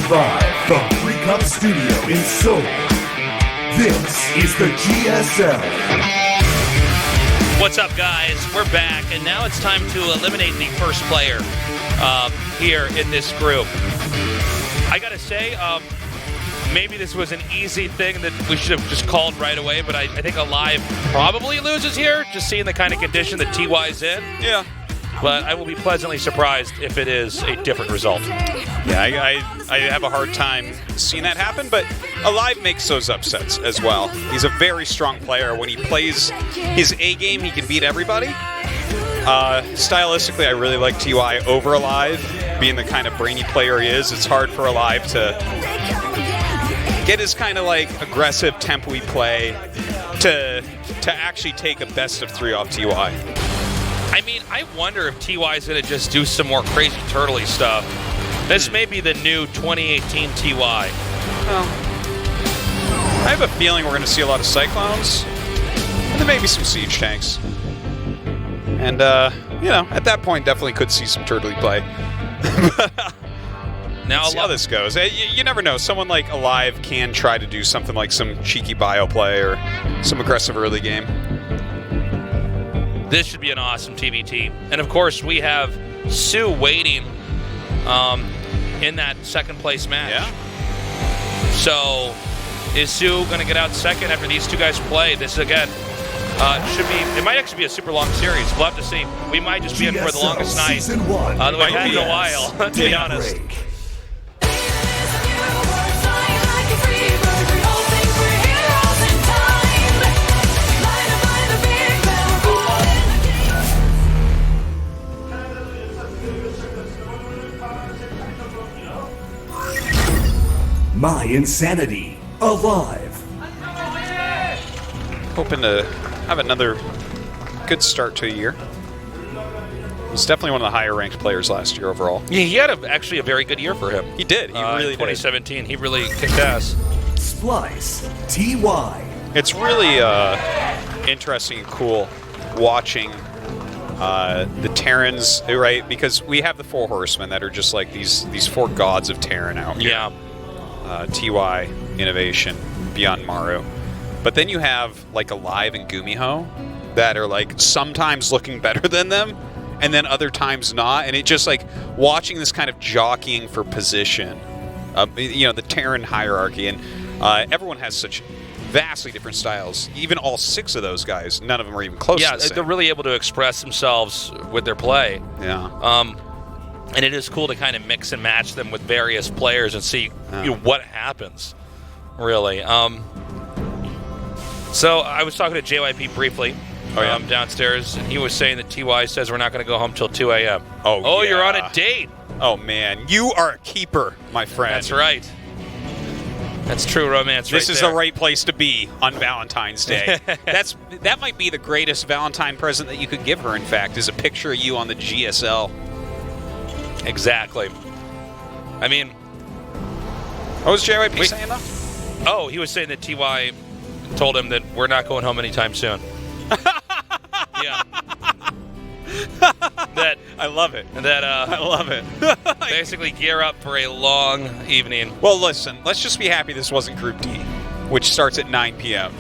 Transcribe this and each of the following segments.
Live from Free Cup Studio in Seoul, this is the GSL. What's up, guys? We're back, and now it's time to eliminate the first player here in this group. I gotta say, maybe this was an easy thing that we should have just called right away, but I think aLive probably loses here, just seeing the kind of condition that TY's in. Yeah. But I will be pleasantly surprised if it is a different result. Yeah, I have a hard time seeing that happen, but aLive makes those upsets as well. He's a very strong player. When he plays his A game, he can beat everybody. Stylistically, I really like TY over aLive, being the kind of brainy player he is. It's hard for aLive to get his kind of like aggressive tempo-y play to actually take a best of 3 off TY. I mean, I wonder if TY's going to just do some more crazy turtley stuff. This may be the new 2018 TY. Well, I have a feeling we're going to see a lot of Cyclones, and then maybe some Siege Tanks. And, at that point, definitely could see some turtley play. Now, see how this goes. You never know. Someone like aLive can try to do something like some cheeky bio play or some aggressive early game. This should be an awesome TBT. And, of course, we have Sue waiting in that second-place match. Yeah. So, is Sue going to get out second after these two guys play? This, again, it might actually be a super long series. We'll have to see. We might just be in for the longest night. Season 1. That we've had in a while, to be honest. Break. My Insanity, aLive. Hoping to have another good start to a year. He's definitely one of the higher-ranked players last year overall. Yeah, he had actually a very good year for him. He did. He really in 2017, he really kicked ass. Splice, TY. It's really interesting and cool watching the Terrans, right? Because we have the 4 horsemen that are just like these 4 gods of Terran out here. Yeah. TY, Innovation, Beyond Maru. But then you have like aLive and Gumiho that are like sometimes looking better than them and then other times not. And it just like watching this kind of jockeying for position, the Terran hierarchy. And everyone has such vastly different styles. Even all 6 of those guys, none of them are even close to the same. They're really able to express themselves with their play. Yeah. And it is cool to kind of mix and match them with various players and see what happens, really. So I was talking to JYP briefly downstairs, and he was saying that TY says we're not going to go home till 2 a.m. Oh, yeah. You're on a date. Oh, man. You are a keeper, my friend. That's right. That's true romance This is the right place to be on Valentine's Day. That might be the greatest Valentine present that you could give her, in fact, is a picture of you on the GSL. Exactly. I mean... What was JYP saying, though? Oh, he was saying that TY told him that we're not going home anytime soon. Yeah. I love it. I love it. Basically gear up for a long evening. Well, listen, let's just be happy this wasn't Group D, which starts at 9 p.m.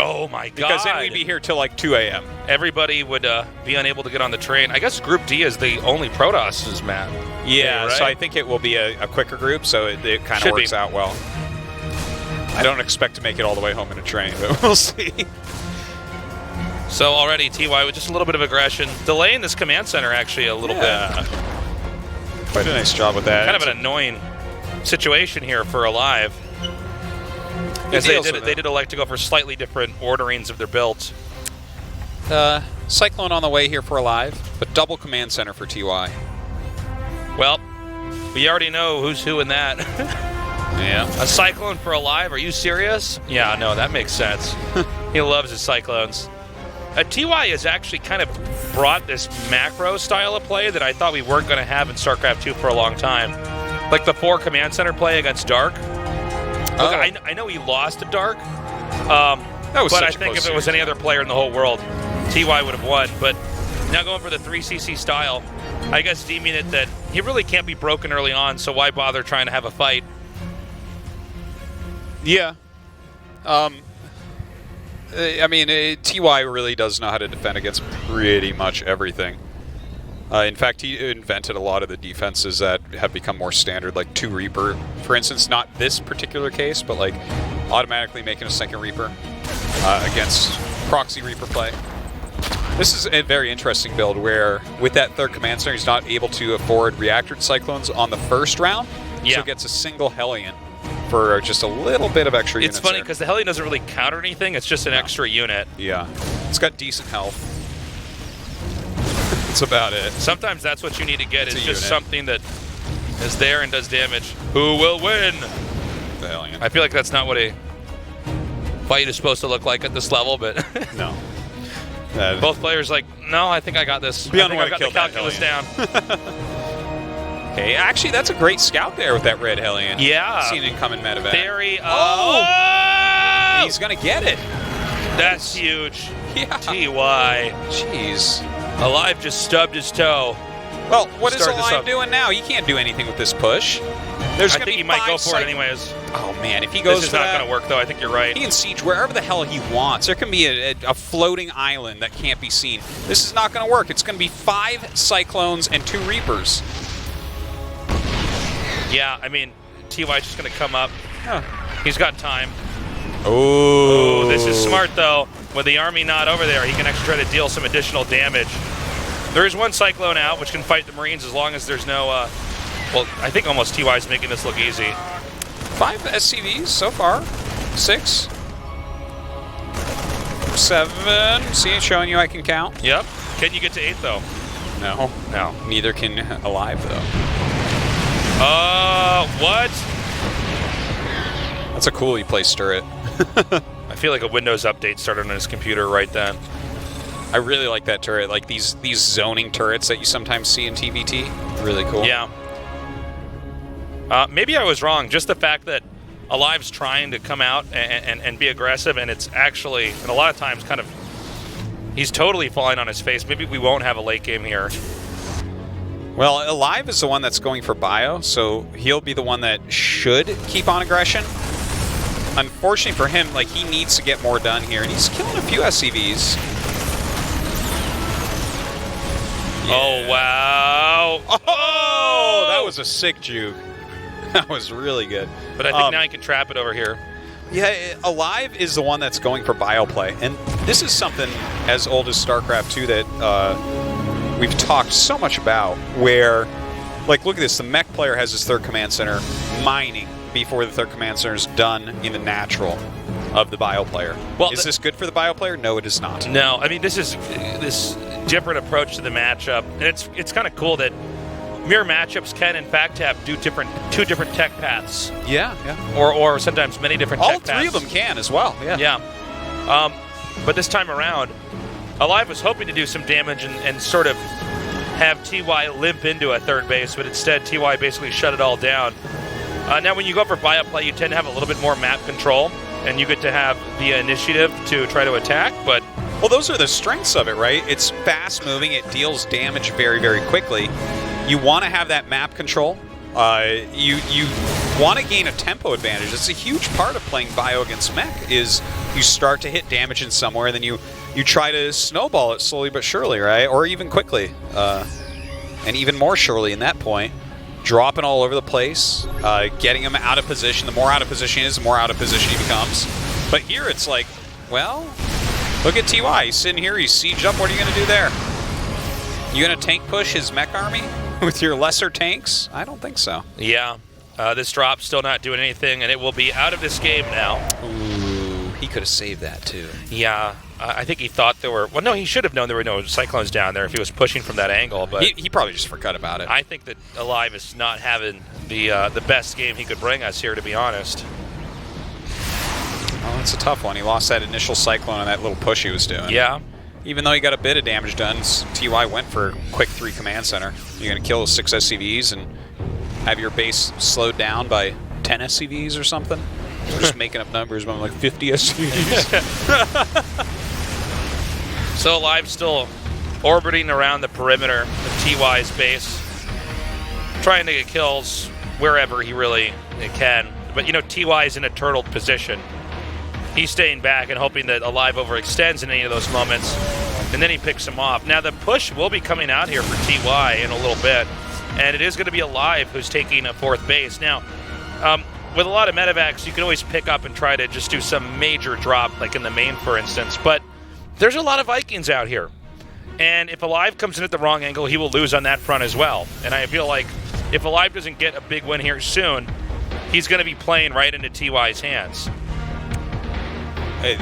Oh, my God. Because then we'd be here till like 2 a.m. Everybody would be unable to get on the train. I guess Group D is the only Protoss map. Yeah, right? So I think it will be a quicker group, so it kind of works out well. I don't expect to make it all the way home in a train, but we'll see. So already TY with just a little bit of aggression, delaying this command center actually a little bit. Quite a nice job with that. Kind of an annoying situation here for aLive. As they did elect to go for slightly different orderings of their builds. Cyclone on the way here for aLive, but double command center for TY. Well, we already know who's who in that. Yeah. A Cyclone for aLive? Are you serious? Yeah, no, that makes sense. He loves his Cyclones. TY has actually kind of brought this macro style of play that I thought we weren't going to have in StarCraft 2 for a long time. Like the 4 command center play against Dark. Look, I know he lost to Dark, but I think if it was any other player in the whole world, TY would have won. But now going for the 3CC style, I guess deeming it that he really can't be broken early on, so why bother trying to have a fight Yeah. I mean, TY really does know how to defend against pretty much everything. In fact, he invented a lot of the defenses that have become more standard, like 2 Reaper, for instance. Not this particular case, but like automatically making a 2nd Reaper against proxy Reaper play. This is a very interesting build where, with that 3rd Command Center, he's not able to afford reactored Cyclones on the first round, so gets a single Hellion for just a little bit of extra units. It's funny because the Hellion doesn't really counter anything. It's just an extra unit. Yeah. It's got decent health. That's about it. Sometimes that's what you need to get, is just unit. Something that is there and does damage. Who will win? The Hellion. I feel like that's not what a fight is supposed to look like at this level, but No. both players like, no, I think I got this. Be I on think the I got way the to kill that calculus down. Okay, actually, that's a great scout there with that red Hellion. Yeah. Seen it come in medevac. Very. He's gonna get it. That's huge. Yeah. TY. Jeez. aLive just stubbed his toe. Well, what is Start this aLive up. doing now? He can't do anything with this push. There's I gonna think be he might 5 go for it anyways. Oh man, if he goes This is for not that, going to work, though. I think you're right. he can siege wherever the hell he wants. There can be a floating island that can't be seen. This is not going to work. It's going to be 5 Cyclones and 2 Reapers. Yeah, I mean, TY's just going to come up. He's got time. Oh, This is smart, though. With the army not over there, he can actually try to deal some additional damage. There is 1 Cyclone out, which can fight the Marines as long as there's no... well, I think almost TY's making this look easy. 5 SCVs so far. 6. 7. See, it's showing you I can count. Yep. Can you get to 8, though? No. No. Neither can aLive, though. What? That's a coolly placed turret. I feel like a Windows update started on his computer right then. I really like that turret. Like these zoning turrets that you sometimes see in TVT. Really cool. Yeah. Maybe I was wrong. Just the fact that aLive's trying to come out and be aggressive, and it's actually, and a lot of times, kind of, he's totally falling on his face. Maybe we won't have a late game here. Well, aLive is the one that's going for bio, so he'll be the one that should keep on aggression. Unfortunately for him, like, he needs to get more done here, and he's killing a few SCVs. Yeah. Oh, wow. Oh, that was a sick juke. That was really good. But I think now he can trap it over here. Yeah, aLive is the one that's going for bio play, and this is something as old as StarCraft 2 that we've talked so much about, where, like, look at this, the mech player has his 3rd command center mining before the 3rd command center is done in the natural of the bio player. Well, is this good for the bio player? No, it is not. No, I mean, this is this different approach to the matchup, and it's kind of cool that mirror matchups can, in fact, have two different tech paths. Yeah. Or sometimes many different All tech paths. 3 of them can as well. Yeah. But this time around, aLive was hoping to do some damage and sort of have TY limp into a 3rd base, but instead TY basically shut it all down. Now, when you go for bio play, you tend to have a little bit more map control, and you get to have the initiative to try to attack, but... Well, those are the strengths of it, right? It's fast-moving. It deals damage very, very quickly. You want to have that map control. You want to gain a tempo advantage. It's a huge part of playing bio against mech, is you start to hit damage in somewhere, and then you try to snowball it slowly but surely, right? Or even quickly. And even more surely in that point. Dropping all over the place, getting him out of position. The more out of position he is, the more out of position he becomes. But here it's like, well, look at TY. He's sitting here, he's sieged up. What are you going to do there? You going to tank push his mech army with your lesser tanks? I don't think so. Yeah. This drop's still not doing anything, and it will be out of this game now. Ooh, he could have saved that too. Yeah. I think he thought there were... Well, no, he should have known there were no Cyclones down there if he was pushing from that angle, but... He probably just forgot about it. I think that aLive is not having the best game he could bring us here, to be honest. Oh, that's a tough one. He lost that initial Cyclone on that little push he was doing. Yeah. Even though he got a bit of damage done, TY went for a quick 3 command center. You're going to kill 6 SCVs and have your base slowed down by 10 SCVs or something? We're just making up numbers, but I'm like 50 SCVs. So aLive's still orbiting around the perimeter of TY's base, trying to get kills wherever he really can. But, you know, TY is in a turtled position. He's staying back and hoping that aLive overextends in any of those moments, and then he picks him off. Now, the push will be coming out here for TY in a little bit, and it is going to be aLive who's taking a 4th base. Now, with a lot of medevacs, you can always pick up and try to just do some major drop, like in the main, for instance, but there's a lot of Vikings out here. And if aLive comes in at the wrong angle, he will lose on that front as well. And I feel like if aLive doesn't get a big win here soon, he's going to be playing right into TY's hands. I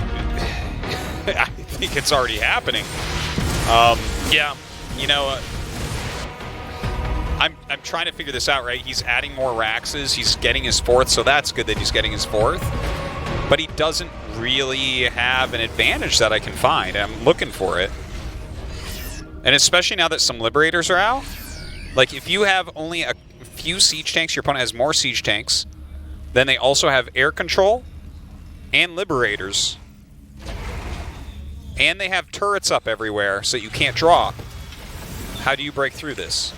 think it's already happening. Yeah. You know, I'm trying to figure this out, right? He's adding more Raxes. He's getting his 4th, so that's good that he's getting his 4th. But he doesn't really have an advantage that I can find. I'm looking for it. And especially now that some Liberators are out. Like, if you have only a few Siege Tanks, your opponent has more Siege Tanks. Then they also have Air Control and Liberators. And they have turrets up everywhere, so you can't drop. How do you break through this?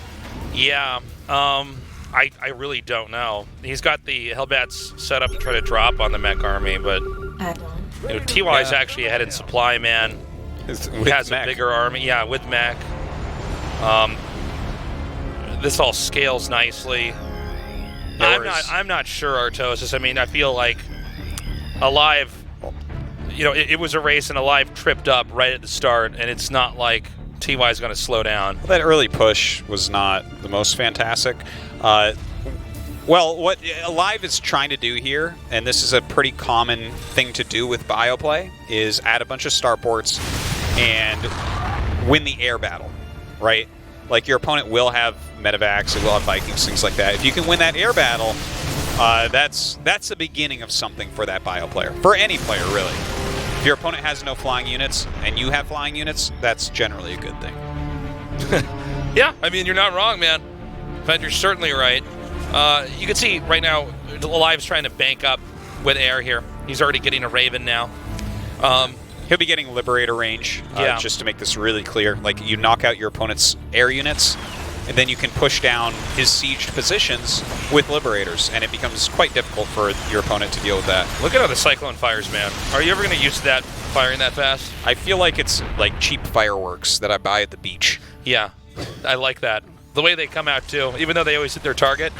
Yeah, I really don't know. He's got the Hellbats set up to try to drop on the mech army, but you know, TY is actually ahead in supply, man. He has a bigger army, yeah, with mech. This all scales nicely. I'm not sure, Artosis. I mean, I feel like aLive, you know, it was a race and aLive tripped up right at the start, and it's not like TY is going to slow down. Well, that early push was not the most fantastic. Well, what aLive is trying to do here, and this is a pretty common thing to do with bioplay, is add a bunch of starports and win the air battle, right? Like, your opponent will have medevacs, it will have Vikings, things like that. If you can win that air battle, that's the beginning of something for that bio player. For any player, really. If your opponent has no flying units and you have flying units, that's generally a good thing. Yeah, I mean, you're not wrong, man. In fact, you're certainly right. You can see right now, aLive's trying to bank up with air here. He's already getting a Raven now. He'll be getting Liberator range, just to make this really clear. Like, you knock out your opponent's air units, and then you can push down his sieged positions with Liberators, and it becomes quite difficult for your opponent to deal with that. Look at how the Cyclone fires, man. Are you ever going to use that firing that fast? I feel like it's like cheap fireworks that I buy at the beach. Yeah, I like that. The way they come out, too, even though they always hit their target.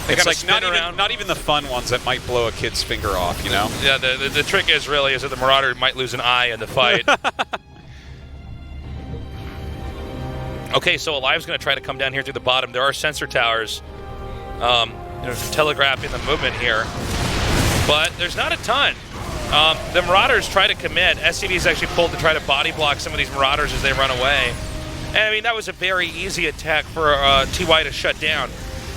It's like not even the fun ones that might blow a kid's finger off, you know? Yeah, the trick is that the Marauder might lose an eye in the fight. Okay, so aLive's going to try to come down here through the bottom. There are sensor towers, telegraphing the movement here, but there's not a ton. The Marauders try to commit. SCV's actually pulled to try to body block some of these Marauders as they run away. And I mean, that was a very easy attack for TY to shut down.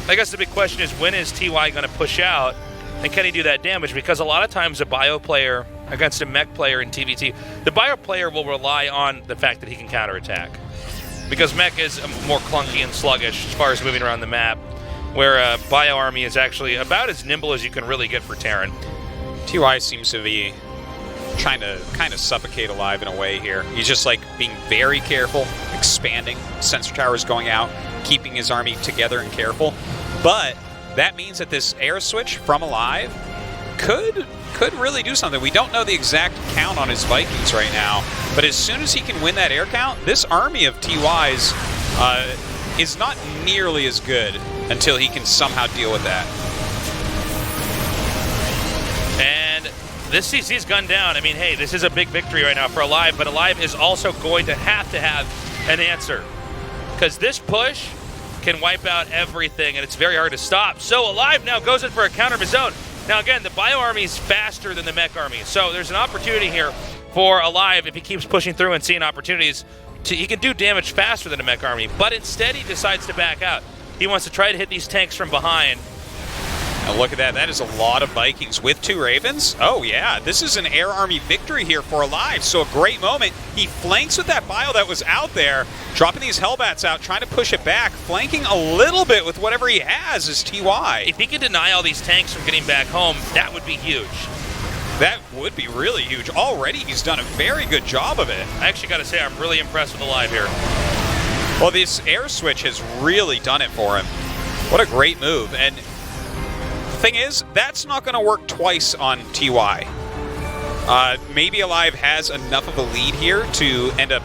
I guess the big question is, when is TY going to push out, and can he do that damage? Because a lot of times a bio player against a mech player in TVT, the bio player will rely on the fact that he can counterattack. Because mech is more clunky and sluggish as far as moving around the map, where a bio army is actually about as nimble as you can really get for Terran. TY seems to be trying to kind of suffocate aLive in a way here. He's just like being very careful, expanding, sensor towers going out, keeping his army together and careful. But that means that this air switch from aLive could really do something. We don't know the exact count on his Vikings right now, but as soon as he can win that air count, this army of TY's is not nearly as good until he can somehow deal with that. And this CC's gunned down. I mean, hey, this is a big victory right now for aLive, but aLive is also going to have an answer, because this push can wipe out everything, and it's very hard to stop. So aLive now goes in for a counter of his own. Now again, the bio army is faster than the mech army, so there's an opportunity here for aLive if he keeps pushing through and seeing opportunities. He can do damage faster than a mech army, but instead he decides to back out. He wants to try to hit these tanks from behind. Now look at that. That is a lot of Vikings with 2 Ravens. Oh, yeah. This is an air army victory here for aLive. So a great moment. He flanks with that bio that was out there, dropping these Hellbats out, trying to push it back, flanking a little bit with whatever he has is TY. If he can deny all these tanks from getting back home, that would be huge. That would be really huge. Already he's done a very good job of it. I actually got to say, I'm really impressed with aLive here. Well, this air switch has really done it for him. What a great move. And thing is, that's not going to work twice on TY. Maybe aLive has enough of a lead here to end up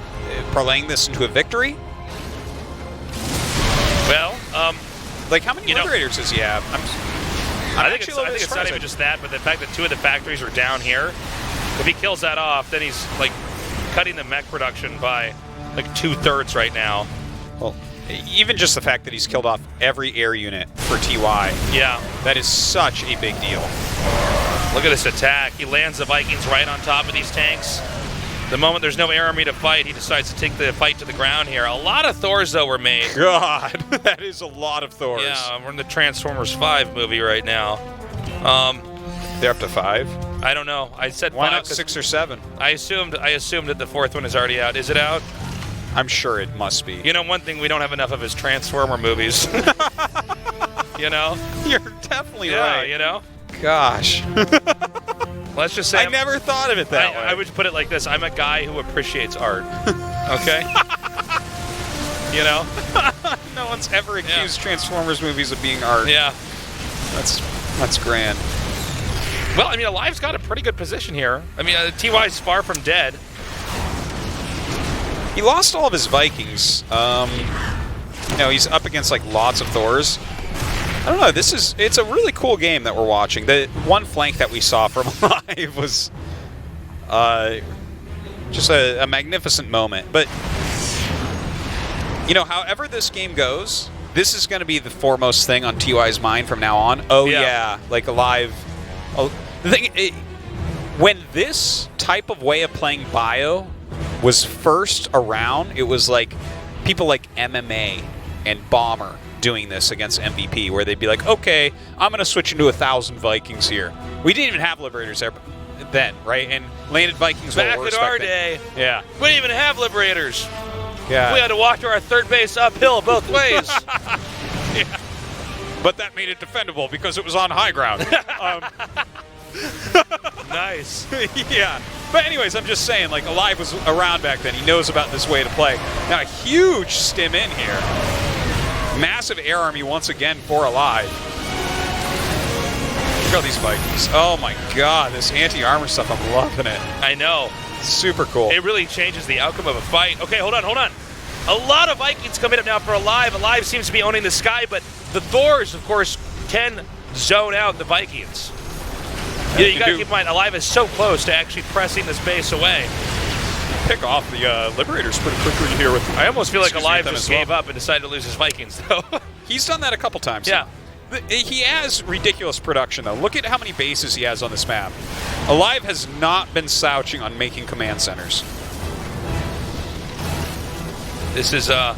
parlaying this into a victory. Well, like how many Liberators does he have? I think it's not even just that, but the fact that 2 of the factories are down here. If he kills that off, then he's like cutting the mech production by like 2/3 right now. Well, even just the fact that he's killed off every air unit for TY. Yeah. That is such a big deal. Look at this attack. He lands the Vikings right on top of these tanks. The moment there's no air army to fight, he decides to take the fight to the ground here. A lot of Thors, though, were made. God, that is a lot of Thors. Yeah, we're in the Transformers 5 movie right now. They're up to 5? I don't know. I said Why 5. not 6 or 7? I assumed that the 4th one is already out. Is it out? I'm sure it must be. You know, one thing we don't have enough of is Transformer movies. You know? You're definitely Yeah, right. you know? Gosh. Let's just say I never thought of it that way. I would put it like this. I'm a guy who appreciates art. Okay? You know? No one's ever accused Transformers movies of being art. Yeah. That's grand. Well, I mean, aLive's got a pretty good position here. I mean, TY's far from dead. He lost all of his Vikings. He's up against like lots of Thors. I don't know. It's a really cool game that we're watching. The one flank that we saw from aLive was just a magnificent moment. But however this game goes, this is going to be the foremost thing on TY's mind from now on. Oh yeah, like aLive. The thing, when this type of way of playing Bio was first around, it was like people like MMA and Bomber doing this against MVP, where they'd be like, okay, I'm going to switch into 1,000 Vikings here. We didn't even have Liberators there then, right? And landed Vikings were Back in our day, yeah, we didn't even have Liberators. Yeah. We had to walk to our third base uphill both ways. Yeah. But that made it defendable because it was on high ground. Nice. Yeah. But anyways, I'm just saying, like, aLive was around back then. He knows about this way to play. Now, a huge stim in here. Massive air army once again for aLive. Look at all these Vikings. Oh my god, this anti-armor stuff, I'm loving it. I know. Super cool. It really changes the outcome of a fight. Okay, hold on. A lot of Vikings coming up now for aLive. aLive seems to be owning the sky, but the Thors, of course, can zone out the Vikings. You got to keep in mind, aLive is so close to actually pressing this base away. Pick off the Liberators pretty quickly here. I almost feel like aLive just gave up and decided to lose his Vikings, though. He's done that a couple times. Yeah. He has ridiculous production, though. Look at how many bases he has on this map. aLive has not been slouching on making command centers. This is the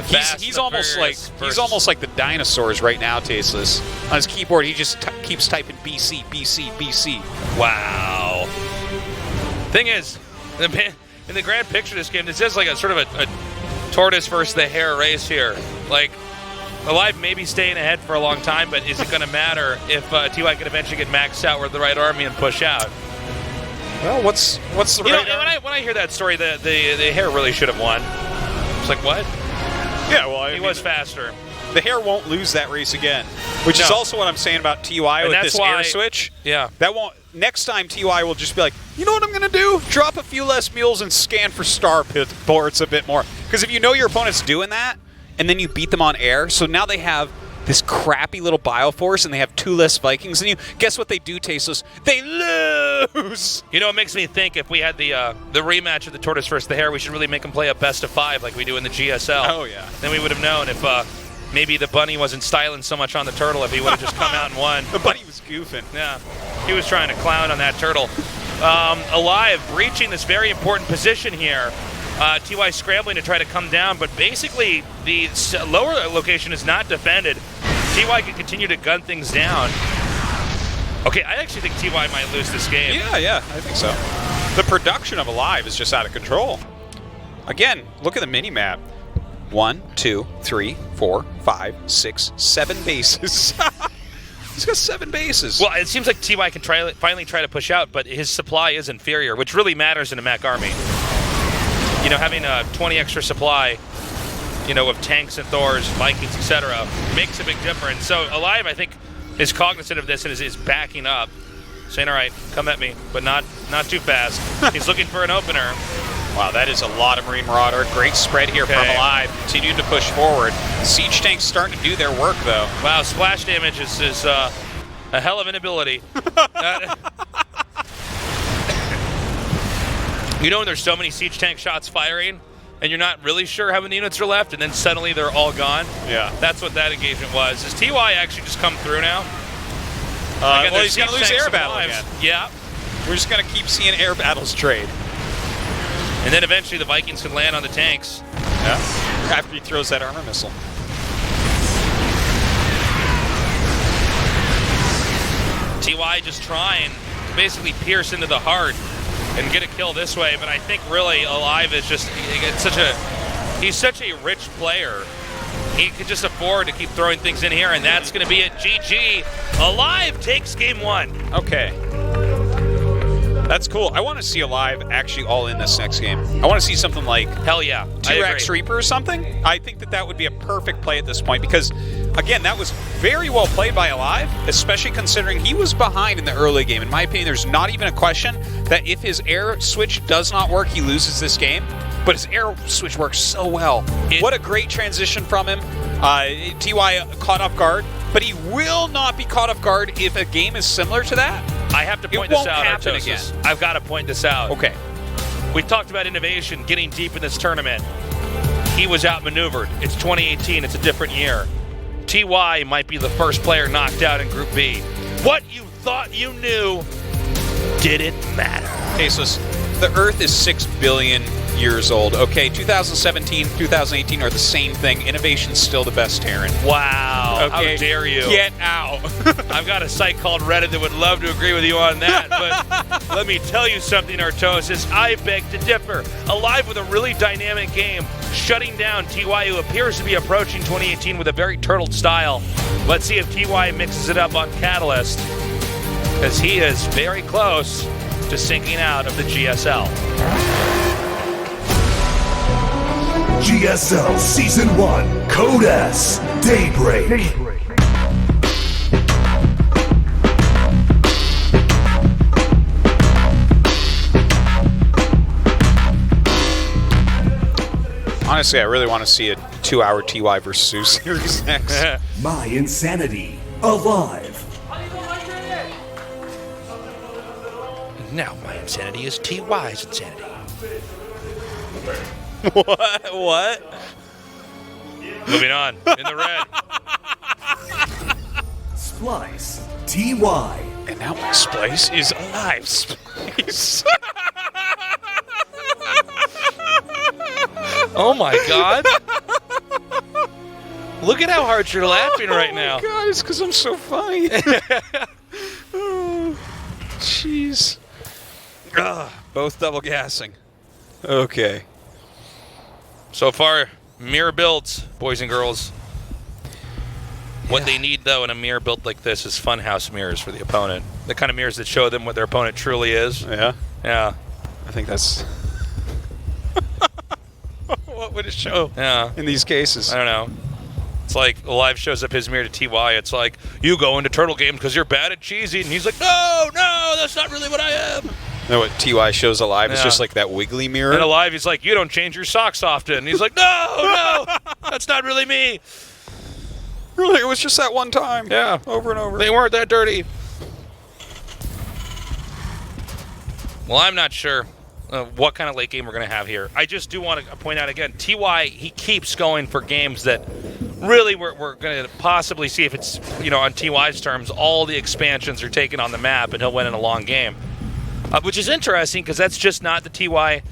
fast. He's almost like the dinosaurs right now, Tasteless. On his keyboard, he just keeps typing BC, BC, BC. Wow. Thing is, in the grand picture of this game, this is like a sort of a tortoise versus the hare race here. Like, aLive may be staying ahead for a long time, but is it going to matter if TY can eventually get maxed out with the right army and push out? Well, what's the right when I hear that story, the hare really should have won. It's like, what? Yeah, well, he was faster. The hare won't lose that race again, which is also what I'm saying about TY with this air switch. Yeah. That won't. Next time, TY will just be like, you know what I'm going to do? Drop a few less mules and scan for star ports a bit more. Because if you know your opponent's doing that, and then you beat them on air, so now they have this crappy little Bioforce, and they have 2 less Vikings than you. Guess what they do, Tasteless? They lose! You know, it makes me think if we had the rematch of the tortoise versus the hare, we should really make them play a best of 5 like we do in the GSL. Oh, yeah. Then we would have known if maybe the bunny wasn't styling so much on the turtle, if he would have just come out and won. The bunny was goofing. Yeah, he was trying to clown on that turtle. aLive breaching this very important position here. TY scrambling to try to come down, but basically the lower location is not defended. TY can continue to gun things down. Okay, I actually think TY might lose this game. Yeah, I think so. The production of aLive is just out of control. Again, look at the mini-map. 1, 2, 3, 4, 5, 6, 7 bases. He's got 7 bases. Well, it seems like TY can finally try to push out, but his supply is inferior, which really matters in a mech army. You know, having a 20 extra supply, of tanks and Thors, Vikings, etc., makes a big difference. So aLive, I think, is cognizant of this and is backing up, saying, all right, come at me, but not too fast. He's looking for an opener. Wow, that is a lot of Marine Marauder. Great spread here from aLive. Continuing to push forward. Siege tanks starting to do their work, though. Wow, splash damage is a hell of an ability. You know when there's so many siege tank shots firing, and you're not really sure how many units are left, and then suddenly they're all gone? Yeah. That's what that engagement was. Does TY actually just come through now? Well, he's going to lose air battle again. Yeah. We're just going to keep seeing air battles trade. And then eventually the Vikings can land on the tanks. Yeah. After he throws that armor missile. TY just trying to basically pierce into the heart and get a kill this way, but I think really aLive is just he's such a rich player. He could just afford to keep throwing things in here, and that's going to be it. GG. aLive takes game 1. Okay. That's cool. I want to see aLive actually all in this next game. I want to see something like hell yeah, T-Rex Reaper or something. I think that would be a perfect play at this point because, again, that was very well played by aLive, especially considering he was behind in the early game. In my opinion, there's not even a question that if his air switch does not work, he loses this game. But his air switch works so well. What a great transition from him. TY caught off guard, but he will not be caught off guard if a game is similar to that. I have to point this out, happen Artosis. again. I've got to point this out. Okay. We talked about innovation, getting deep in this tournament. He was outmaneuvered. It's 2018. It's a different year. TY might be the first player knocked out in Group B. What you thought you knew didn't matter. Tasteless. The Earth is 6 billion years old. Okay, 2017, 2018 are the same thing. Innovation's still the best Terran. Wow. Okay. How dare you? Get out. I've got a site called Reddit that would love to agree with you on that, but let me tell you something, Artosis. I beg to differ. aLive with a really dynamic game, shutting down TY, who appears to be approaching 2018 with a very turtled style. Let's see if TY mixes it up on Catalyst, because he is very close to sinking out of the GSL. GSL Season 1, Code S, Daybreak. Honestly, I really want to see a 2-hour TY versus Series X. My Insanity, aLive. Now my insanity is TY's insanity. What? Moving on, in the red. Splice, TY. And now my Splice is aLive Splice. Oh my god. Look at how hard you're laughing right now. Oh my god, it's because I'm so funny. Oh, jeez. Both double gassing. Okay. So far, mirror builds, boys and girls. What they need, though, in a mirror build like this is funhouse mirrors for the opponent. The kind of mirrors that show them what their opponent truly is. Yeah? Yeah. I think that's... What would it show in these cases? I don't know. It's like aLive shows up his mirror to TY. It's like, you go into turtle games because you're bad at cheesy. And he's like, no, that's not really what I am. You know what TY shows aLive is just like that wiggly mirror. And aLive, he's like, you don't change your socks often. And he's like, no, that's not really me. Really, it was just that one time. Yeah. Over and over. They weren't that dirty. Well, I'm not sure what kind of late game we're going to have here. I just do want to point out again, TY, he keeps going for games that really we're going to possibly see if it's, on TY's terms, all the expansions are taken on the map and he'll win in a long game. Which is interesting because that's just not the TY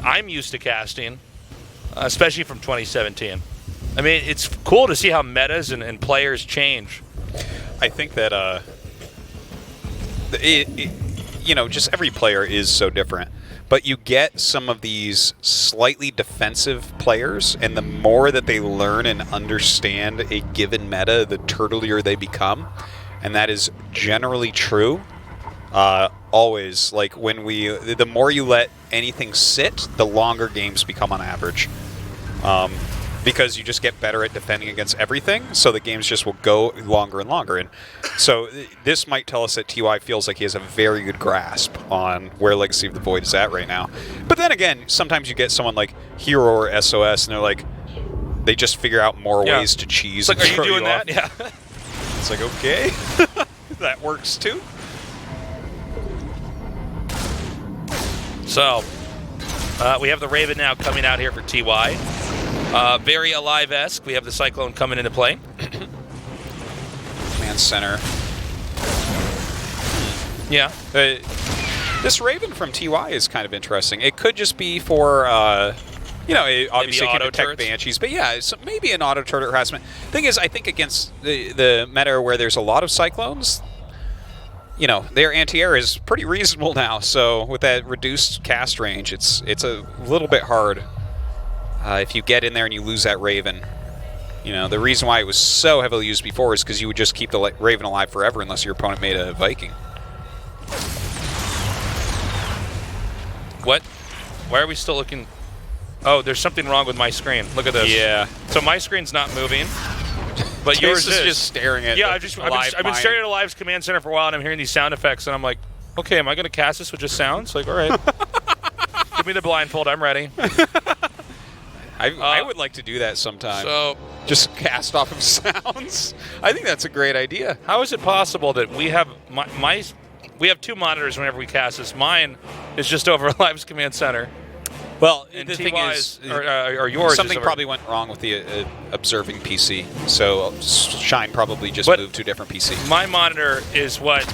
I'm used to casting, especially from 2017. I mean, it's cool to see how metas and players change. I think that, just every player is so different. But you get some of these slightly defensive players, and the more that they learn and understand a given meta, the turtlier they become. And that is generally true. Always, like the more you let anything sit, the longer games become on average. because you just get better at defending against everything, so the games just will go longer and longer. And so this might tell us that TY feels like he has a very good grasp on where Legacy of the Void is at right now. But then again, sometimes you get someone like Hero or SOS, and they're like, they just figure out more ways to cheese. It's like, are you doing that? Yeah. It's like, okay, that works too. So, we have the Raven now coming out here for TY. Very aLive-esque. We have the Cyclone coming into play. Man center. Yeah. This Raven from TY is kind of interesting. It could just be for, you know, it obviously can detect Banshees, but yeah, it's maybe an auto turret harassment. Thing is, I think against the meta where there's a lot of Cyclones, you know, their anti-air is pretty reasonable now. So with that reduced cast range, it's a little bit hard if you get in there and you lose that Raven. You know, the reason why it was so heavily used before is because you would just keep the Raven alive forever unless your opponent made a Viking. What? Why are we still looking? Oh, there's something wrong with my screen. Look at this. Yeah. So my screen's not moving, but yours is just staring at. Yeah, I've been staring at aLive's command center for a while, and I'm hearing these sound effects, and I'm like, okay, am I going to cast this with just sounds? Like, all right, give me the blindfold. I'm ready. I would like to do that sometime. So just cast off of sounds. I think that's a great idea. how is it possible that we have we have two monitors whenever we cast this? Mine is just over aLive's command center. Well, And the thing is, or yours something is probably went wrong with the observing PC. So Shine probably just moved to a different PC. My monitor is what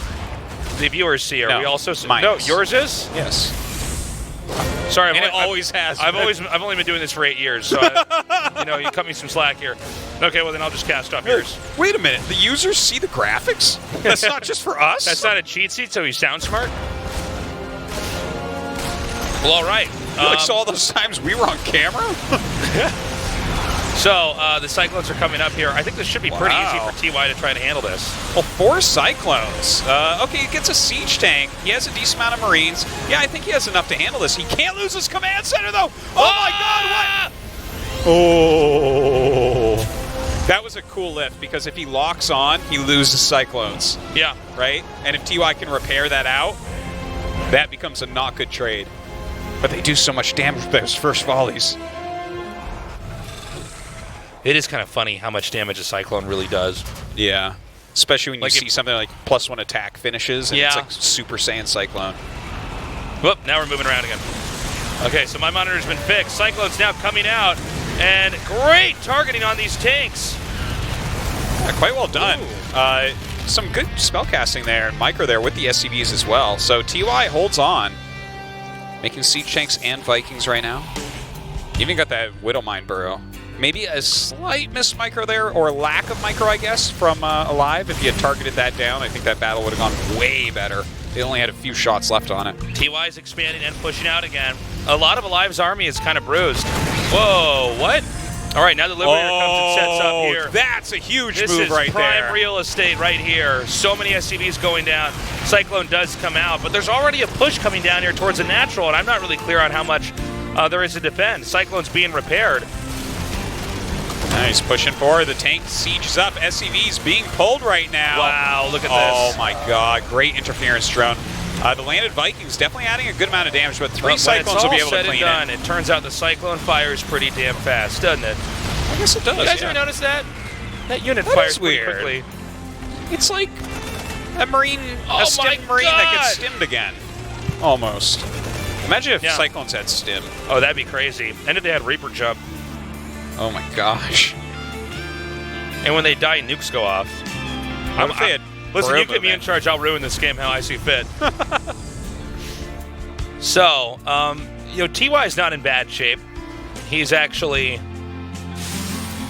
the viewers see. No, we also mine no, is. yours is? Yes. Sorry, And it always has. I've only been doing this for 8 years, so you know, you cut me some slack here. Okay, well then I'll just cast off yours. Wait a minute. The users see the graphics? That's not just for us? That's not a cheat sheet, so you sound smart. Well, all right. So all those times we were on camera? So the Cyclones are coming up here. I think this should be pretty easy for TY to try to handle this. Well, 4 Cyclones. Okay, he gets a siege tank. He has a decent amount of Marines. Yeah, I think he has enough to handle this. He can't lose his command center, though. Oh, my God, what? Oh. That was a cool lift, because if he locks on, he loses Cyclones. Yeah. Right? And if TY can repair that out, that becomes a not good trade. But they do so much damage with those first volleys. It is kind of funny how much damage a Cyclone really does. Yeah. Especially when you see something like +1 attack finishes, and it's like Super Saiyan Cyclone. Whoop, now we're moving around again. Okay, so my monitor's been fixed. Cyclone's now coming out, and great targeting on these tanks. Quite well done. Some good spellcasting there, and micro there with the SCVs as well. So TY holds on, making siege tanks and Vikings right now. Even got that Widowmine burrow. Maybe a slight missed micro there, or lack of micro, I guess, from aLive. If he had targeted that down, I think that battle would have gone way better. They only had a few shots left on it. TY is expanding and pushing out again. A lot of aLive's army is kind of bruised. Whoa, what? All right, now the Liberator comes and sets up here. That's a huge This move is right prime there. real estate right here. So many SCVs going down. Cyclone does come out, but there's already a push coming down here towards a natural, and I'm not really clear on how much there is to defend. Cyclone's being repaired. Nice, pushing forward. The tank sieges up. SCV's being pulled right now. Wow, look at this. Oh my God, great interference drone. The landed Vikings definitely adding a good amount of damage, but 3 Cyclones will be able to clean it. It turns out the Cyclone fires pretty damn fast, doesn't it? I guess it does. You guys ever notice that? That unit fires pretty quickly. It's like a Marine, Oh a stim Marine that gets stimmed again. Almost. Imagine if Cyclones had stim. Oh, that'd be crazy. And if they had Reaper jump. Oh my gosh. And when they die, nukes go off. Listen, you get me in charge. I'll ruin this game how I see fit. So, you know, TY is not in bad shape. He's actually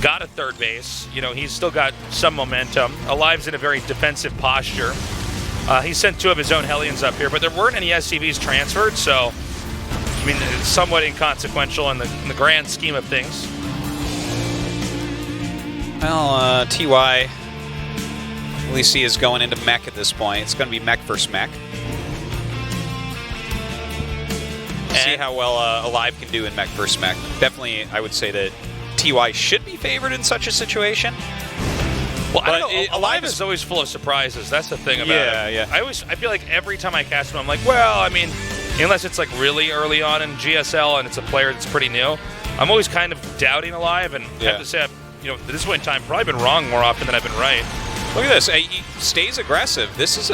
got a third base. You know, he's still got some momentum. aLive's in a very defensive posture. He sent 2 of his own Hellions up here, but there weren't any SCVs transferred, so, I mean, it's somewhat inconsequential in the grand scheme of things. Well, TY, we see, is going into mech at this point. It's going to be mech versus mech. See how well aLive can do in mech versus mech. Definitely, I would say that TY should be favored in such a situation. Well, I But don't know. aLive is always full of surprises. That's the thing about it. Yeah. I feel like every time I cast him, I'm like, well, I mean, unless it's like really early on in GSL and it's a player that's pretty new, I'm always kind of doubting aLive, and I have to say, at this point in time, probably been wrong more often than I've been right. Look at this. He stays aggressive. This is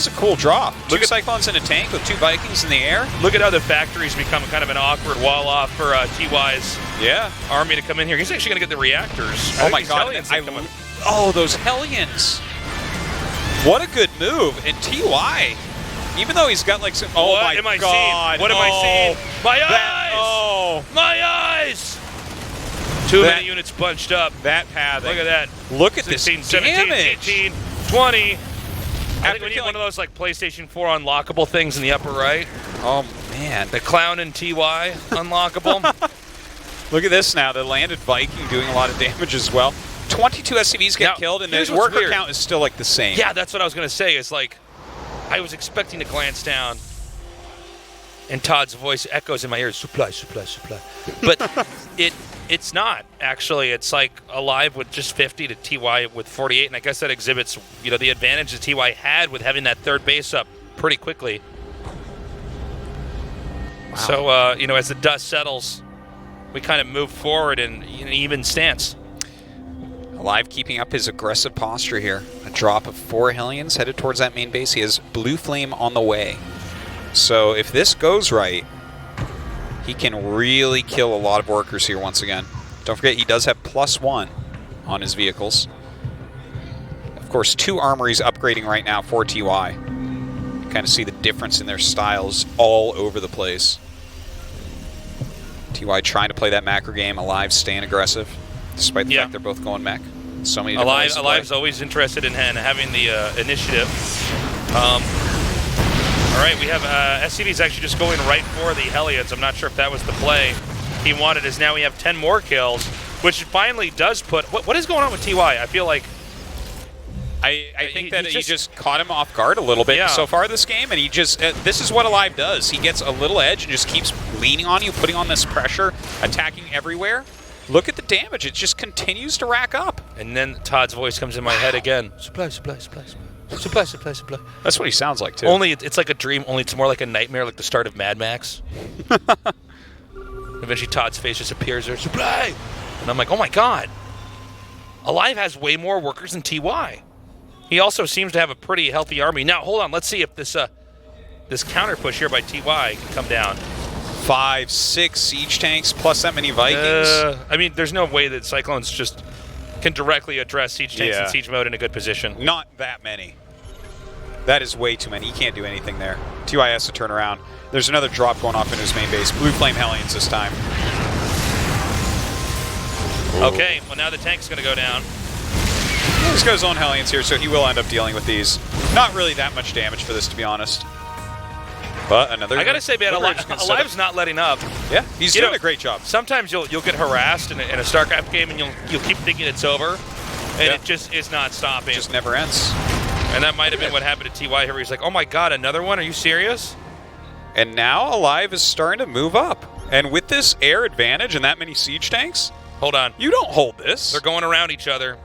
a cool draw. Look at Cyclones in a tank with 2 Vikings in the air. Look at how the factory's become kind of an awkward wall off for TY's army to come in here. He's actually going to get the reactors. Oh my god. Those Hellions. What a good move. And TY, even though he's got like some... Oh what my am I god. Seeing? What am I seeing? My eyes! My eyes! Too many units bunched up. That pathing. Look at that. Look at 16, this 17, damage. 18, 20. I think we need killing- one of those like PlayStation 4 unlockable things in the upper right. Oh man. The Clown and TY unlockable. Look at this now. The landed Viking doing a lot of damage as well. 22 SCVs get Now, killed, and here's the what's worker weird. count is still like the same. Yeah, that's what I was going to say. Is like, I was expecting to glance down, and Todd's voice echoes in my ears, supply, supply, supply. But it's not, actually. It's like aLive with just 50 to TY with 48, and I guess that exhibits, the advantage that TY had with having that third base up pretty quickly. Wow. So, as the dust settles, we kind of move forward in an even stance. aLive keeping up his aggressive posture here. A drop of 4 Hellions headed towards that main base. He has Blue Flame on the way. So if this goes right, he can really kill a lot of workers here once again. Don't forget, he does have +1 on his vehicles. Of course, 2 armories upgrading right now for TY. You kind of see the difference in their styles all over the place. TY trying to play that macro game, aLive staying aggressive, despite the fact they're both going mech. So many different ways to play. aLive's always interested in having the initiative. All right, we have SCV's actually just going right for the Hellions. I'm not sure if that was the play he wanted, as now we have 10 more kills, which finally does put... What is going on with TY? I feel like... I think that he just caught him off guard a little bit so far this game, and he just... this is what aLive does. He gets a little edge and just keeps leaning on you, putting on this pressure, attacking everywhere. Look at the damage. It just continues to rack up. And then Todd's voice comes in my head again. Supply, supply, supply, supply. Supply, supply, supply. That's what he sounds like, too. Only it's like a dream, only it's more like a nightmare, like the start of Mad Max. Eventually Todd's face just appears there. Supply! And I'm like, oh my god. aLive has way more workers than TY. He also seems to have a pretty healthy army. Now, hold on. Let's see if this counter push here by TY can come down. 5, 6 siege tanks plus that many Vikings. I mean, there's no way that Cyclones just can directly address siege tanks in siege mode in a good position. Not that many. That is way too many. He can't do anything there. TY has to turn around. There's another drop going off in his main base. Blue Flame Hellions this time. Okay, well now the tank's going to go down. He's got his own Hellions here, so he will end up dealing with these. Not really that much damage for this, to be honest. But another... I gotta say, man, aLive's not letting up. Yeah, he's doing a great job. Sometimes you'll get harassed in a StarCraft game, and you'll keep thinking it's over, and it just is not stopping. It just never ends. And that might have been what happened to TY here, where he's like, oh my god, another one? Are you serious? And now aLive is starting to move up. And with this air advantage and that many siege tanks... Hold on. You don't hold this. They're going around each other.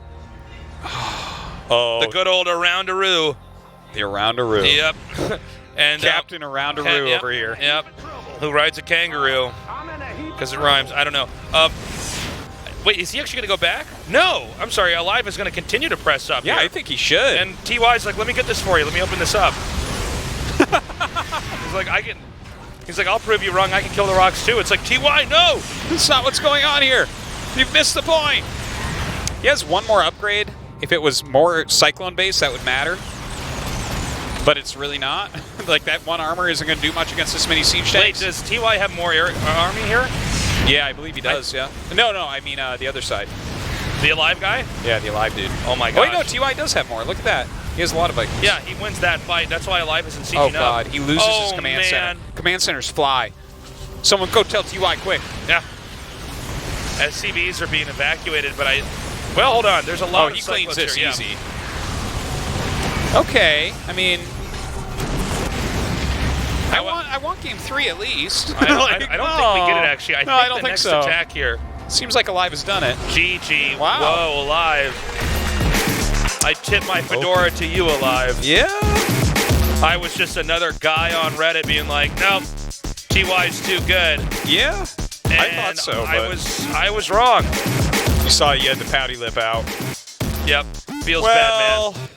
Oh. The good old Around-a-Roo. The Around-a-Roo. Yep. And Captain Around-a-Roo over here. Yep. Who rides a kangaroo. Because it rhymes. I don't know. Wait, is he actually going to go back? No. I'm sorry. aLive is going to continue to press up. Yeah, here. I think he should. And TY's like, let me get this for you. Let me open this up. He's like, He's like, I'll prove you wrong. I can kill the rocks too. It's like, TY, no! That's not what's going on here. You've missed the point. He has one more upgrade. If it was more Cyclone base, that would matter. But it's really not. Like, that one armor isn't going to do much against this many siege tanks. Wait, does TY have more army here? Yeah, I believe he does, yeah. No, I mean the other side. The aLive guy? Yeah, the aLive dude. Oh my god. Oh, wait, no, TY does have more. Look at that. He has a lot of Vikings. Yeah, he wins that fight. That's why aLive isn't sieging up. Oh, God. He loses his command center. Command centers fly. Someone go tell TY quick. Yeah. SCVs are being evacuated, but well, hold on. There's a lot of he cleans this here. easy. Yeah. Okay. I mean... I want game 3 at least. I don't think we get it, actually. I think the next attack here Seems like aLive has done it. GG. Wow. Whoa, aLive. I tip my fedora to you, aLive. Yeah. I was just another guy on Reddit being like, nope, TY's too good. Yeah. And I thought so, but I was wrong. you saw you had the pouty lip out. Yep. Feels bad, Well, man.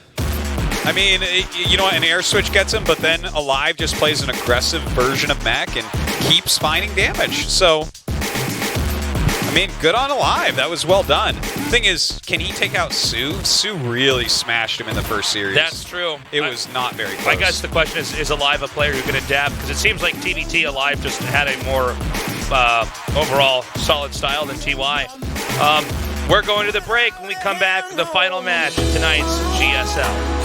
I mean, you know what? An air switch gets him, but then aLive just plays an aggressive version of mech and keeps finding damage. So, I mean, good on aLive. That was well done. Thing is, can he take out Sue? Sue really smashed him in the first series. That's true. It was not very close. I guess the question is aLive a player who can adapt? Because it seems like TBT aLive just had a more overall solid style than TY. We're going to the break. When we come back, the final match of tonight's GSL.